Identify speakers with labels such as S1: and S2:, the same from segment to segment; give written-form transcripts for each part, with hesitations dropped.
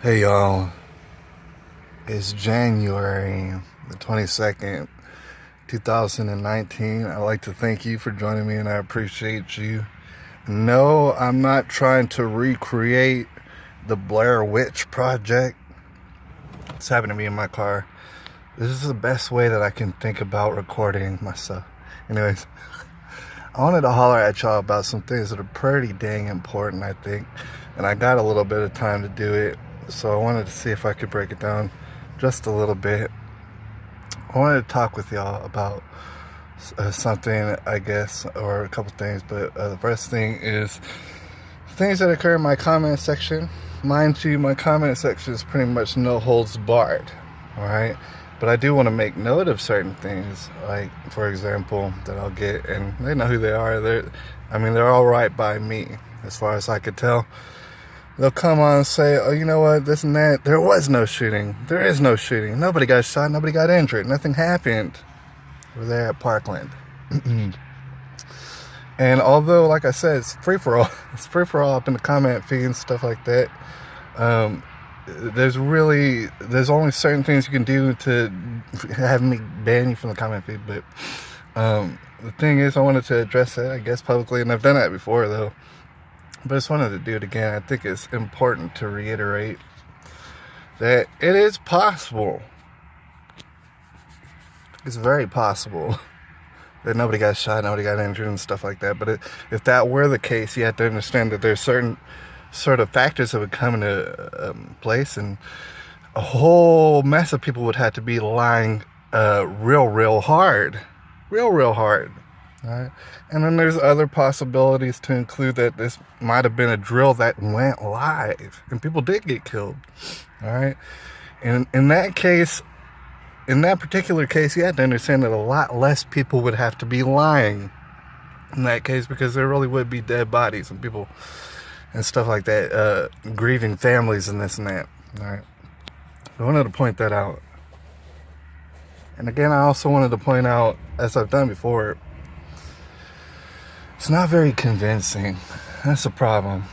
S1: Hey y'all, it's January the 22nd, 2019. I'd like to thank you for joining me and I appreciate you. No, I'm not trying to recreate the Blair Witch Project. It's happened to me in my car. This is the best way that I can think about recording myself. Anyways, I wanted to holler at y'all about some things that are pretty dang important, I think. And I got a little bit of time to do it. So I wanted to see if I could break it down just a little bit. I wanted to talk with y'all about something, I guess, or a couple things. But the first thing is things that occur in my comment section. Mind you, my comment section is pretty much no holds barred. All right. But I do want to make note of certain things, like, for example, that I'll get, and they know who they are. They're all right by me, as far as I could tell. They'll come on and say, oh, you know what, this and that. There was no shooting. There is no shooting. Nobody got shot. Nobody got injured. Nothing happened. We're there at Parkland. And although, like I said, it's free for all. It's free for all up in the comment feed and stuff like that. There's only certain things you can do to have me ban you from the comment feed. But the thing is, I wanted to address that, I guess, publicly. And I've done that before, though. But I just wanted to do it again. I think it's important to reiterate that it is possible. It's very possible that nobody got shot, nobody got injured and stuff like that. But if that were the case, you have to understand that there's certain sort of factors that would come into place, and a whole mess of people would have to be lying real hard. Real hard. Right. And then there's other possibilities to include that this might have been a drill that went live and people did get killed. All right. And in that case, in that particular case, you have to understand that a lot less people would have to be lying in that case, because there really would be dead bodies and people and stuff like that, grieving families and this and that. All right. I wanted to point that out. And again, I also wanted to point out, as I've done before, it's not very convincing. That's the problem.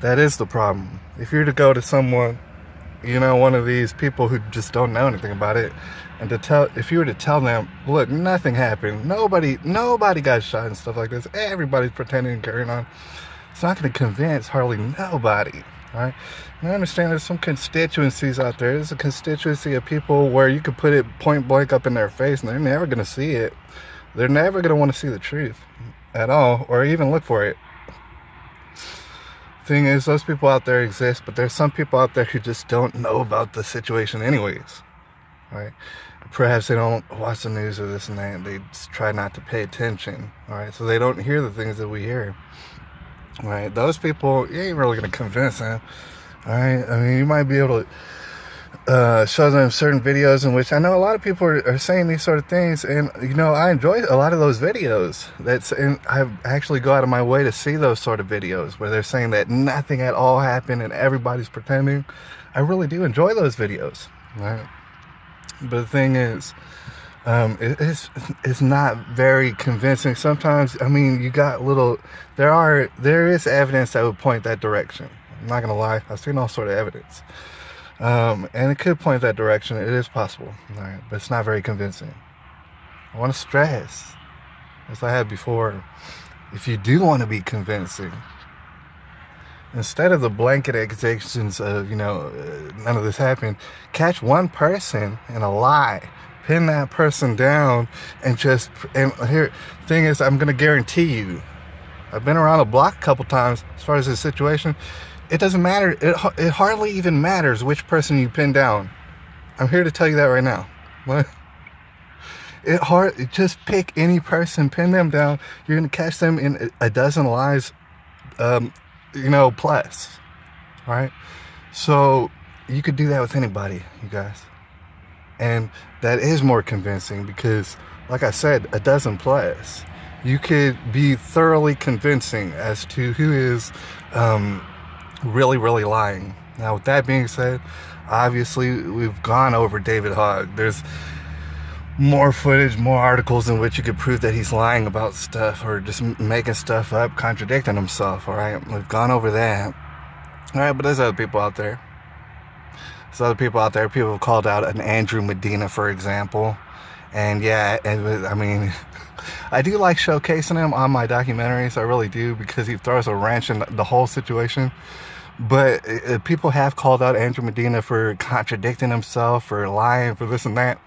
S1: That is the problem. If you were to go to someone, one of these people who just don't know anything about it, and if you were to tell them, look, nothing happened, nobody got shot and stuff like this, everybody's pretending and carrying on, it's not going to convince hardly nobody. All right? And I understand there's some constituencies out there. There's a constituency of people where you could put it point blank up in their face and they're never going to see it. They're never going to want to see the truth at all, or even look for it. Thing is, those people out there exist, but there's some people out there who just don't know about the situation anyways. Right? Perhaps they don't watch the news or this and that, and they just try not to pay attention. All right, so they don't hear the things that we hear. All right, those people, you ain't really gonna convince them. All right, I mean, you might be able to show them certain videos in which I know a lot of people are saying these sort of things, and I enjoy a lot of those videos. And I actually go out of my way to see those sort of videos where they're saying that nothing at all happened and everybody's pretending. I really do enjoy those videos, right? But the thing is, it's not very convincing. Sometimes, you got there is evidence that would point that direction. I'm not gonna lie, I've seen all sort of evidence. And it could point that direction. It is possible, all right, but it's not very convincing. I want to stress, as I had before, if you do want to be convincing, instead of the blanket accusations of, none of this happened, catch one person in a lie, pin that person down, and here, thing is, I'm going to guarantee you, I've been around the block a couple times as far as this situation. It doesn't matter. It hardly even matters which person you pin down. I'm here to tell you that right now. What? Just pick any person, pin them down. You're going to catch them in a dozen lies, plus. Right? So you could do that with anybody, you guys. And that is more convincing because, like I said, a dozen plus. You could be thoroughly convincing as to who is really lying. Now, with that being said, obviously we've gone over David Hogg. There's more footage, more articles in which you could prove that he's lying about stuff or just making stuff up, contradicting himself. All right, we've gone over that. All right, but there's other people out there. There's other people out there. People have called out an Andrew Medina, for example. And yeah, I mean, I do like showcasing him on my documentaries. I really do, because he throws a wrench in the whole situation. But people have called out Andrew Medina for contradicting himself, for lying, for this and that.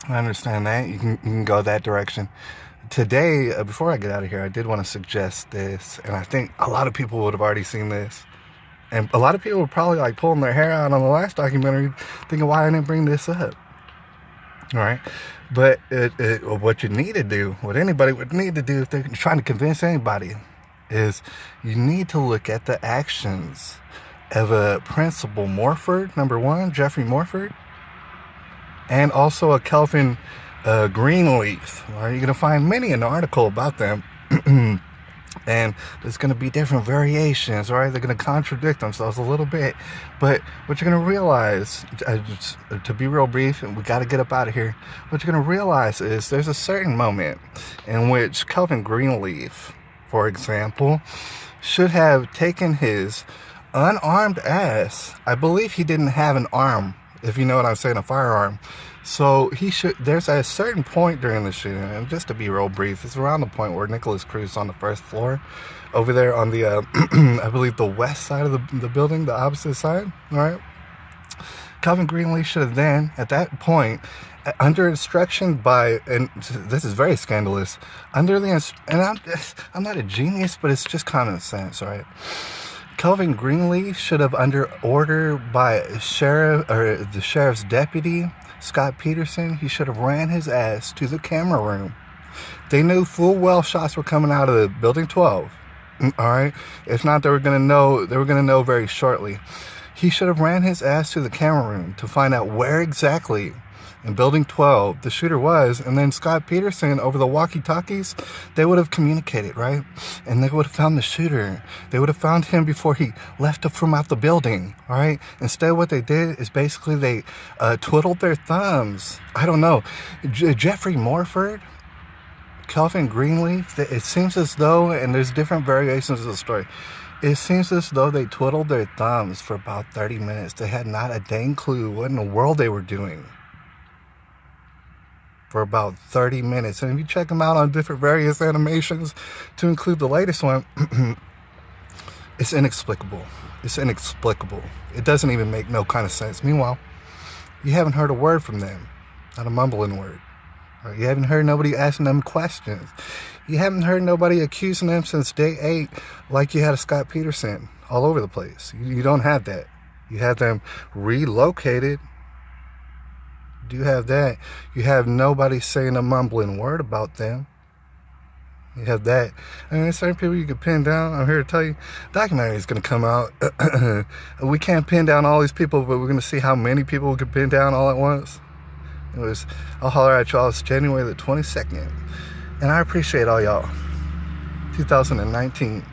S1: I understand that. You can go that direction. Today, before I get out of here, I did want to suggest this, and I think a lot of people would have already seen this. And a lot of people were probably like pulling their hair out on the last documentary, thinking, why I didn't bring this up? All right. But what you need to do, what anybody would need to do if they're trying to convince anybody, is you need to look at the actions of a Principal Morford, number one, Jeffrey Morford, and also a Kelvin Greenleaf. All right, you're going to find many an article about them. And there's going to be different variations, all right? They're going to contradict themselves a little bit. But what you're going to realize, to be real brief, and we got to get up out of here, what you're going to realize is there's a certain moment in which Kelvin Greenleaf, for example, should have taken his unarmed ass. I believe he didn't have an arm, if you know what I'm saying, a firearm. So there's a certain point during the shooting, and just to be real brief, it's around the point where Nicholas Cruz on the first floor, over there on the, I believe the west side of the building, the opposite side, all right? Kelvin Greenleaf should have then, at that point, under instruction by, and this is very scandalous, under the, and I'm not a genius, but it's just common sense, all right? Kelvin Greenleaf should have, under order by the sheriff's deputy, Scott Peterson, he should have ran his ass to the camera room. They knew full well shots were coming out of the building 12. All right. If not, they were going to know very shortly. He should have ran his ass to the camera room to find out where exactly in building 12 the shooter was, and then Scott Peterson, over the walkie-talkies, they would have communicated, right? And they would have found the shooter. They would have found him before he left from out the building, all right? Instead, what they did is basically they twiddled their thumbs. I don't know. Jeffrey Morford, Kelvin Greenleaf, it seems as though, and there's different variations of the story, it seems as though they twiddled their thumbs for about 30 minutes. They had not a dang clue what in the world they were doing for about 30 minutes. And if you check them out on different various animations, to include the latest one, it's inexplicable. It's inexplicable. It doesn't even make no kind of sense. Meanwhile, you haven't heard a word from them. Not a mumbling word. Right? You haven't heard nobody asking them questions. You haven't heard nobody accusing them since day 8 like you had a Scott Peterson all over the place. You don't have that. You have them relocated. Do you have that? You have nobody saying a mumbling word about them. You have that. I mean, there's certain people you can pin down. I'm here to tell you, documentary is going to come out. We can't pin down all these people, but we're going to see how many people we can pin down all at once. I'll holler at y'all. It's January the 22nd. And I appreciate all y'all. 2019.